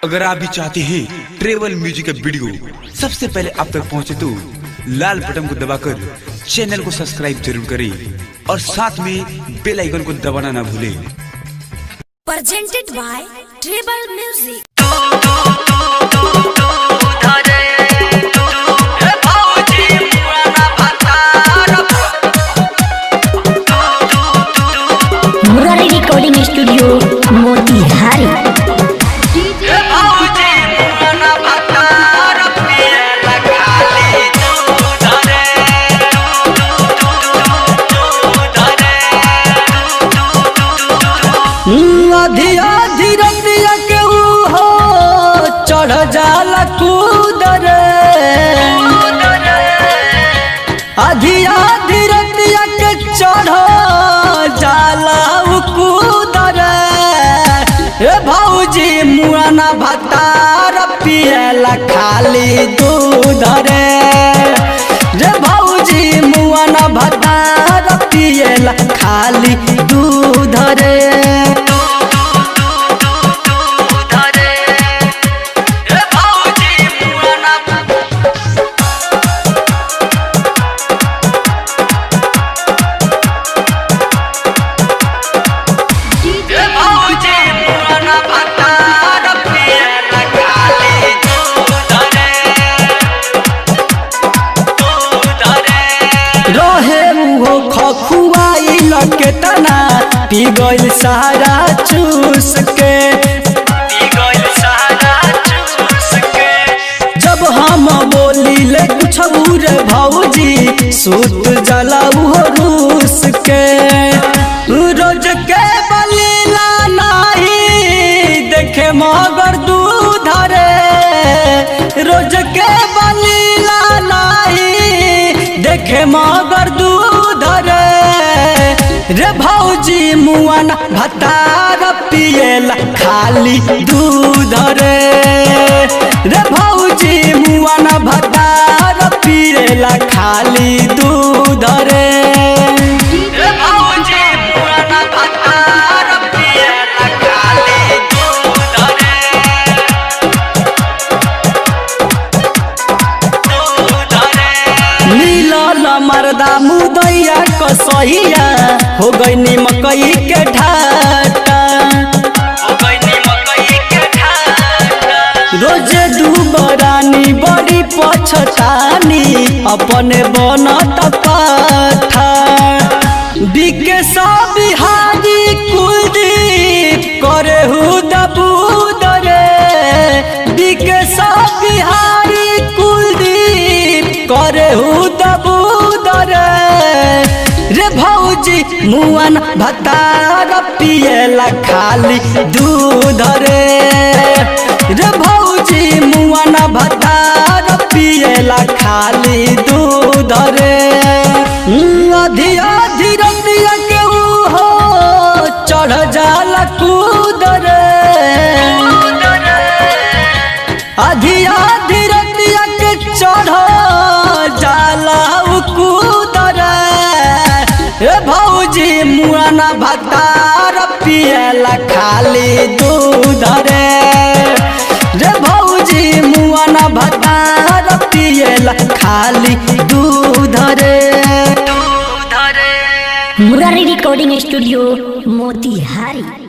अगर आप भी चाहते हैं ट्रेवल म्यूजिक का वीडियो सबसे पहले आप तक पहुंचे तो लाल बटन को दबाकर चैनल को सब्सक्राइब जरूर करें और साथ में बेल आइकन को दबाना ना भूलें। Presented by Tribal Music. Murari recording studio Motihari. अधिया धीरतिया के हो चढ़ जाला कूद रे, अधिया धीरतिया के चढ़ जाला कूद रे। भौजी मुआना भतार पियला खाली दूध रे भौजी मुआना भतार पियला खाली दूध रे। के तना पी गइल सारा चूस के, जब हम बोली ले कुछ रे भौजी सूत जला रूस के। रोज के बलीला नहीं देखे मगर दूध रे, रोज के बलीला नहीं देखे मगर दूध रे भौजी मुआना भतार पियला खाली दूध रे भौजी मुआना भतार पियला खाली दूध रे। भौजी मुआना भतार पियला खाली दूध रे। मिलल मर्दा मुदैया कसैया हो गई मकई के ढाटा, रोजे दुबरानी बड़ी पछतानी अपने बनत पाठा। बिके सब बिहारी कुलदीप करे हुदबूद रे, बिके सब बिहारी कुलदीप करे हुदबूद रे भौजी मुआना भतार पियला खाली दूध रे भौजी मुआना भतार पियला खाली दूध रे। अधिया धीरतिया के हो चढ़ जाला कूद रे, अधिया धीरतिया के चढ़ जाला कूद रे भौजी मुआना भतार पियला खाली दूध रे भौजी मुआना भतार पियला खाली दूध रे। Murari recording studio Motihari.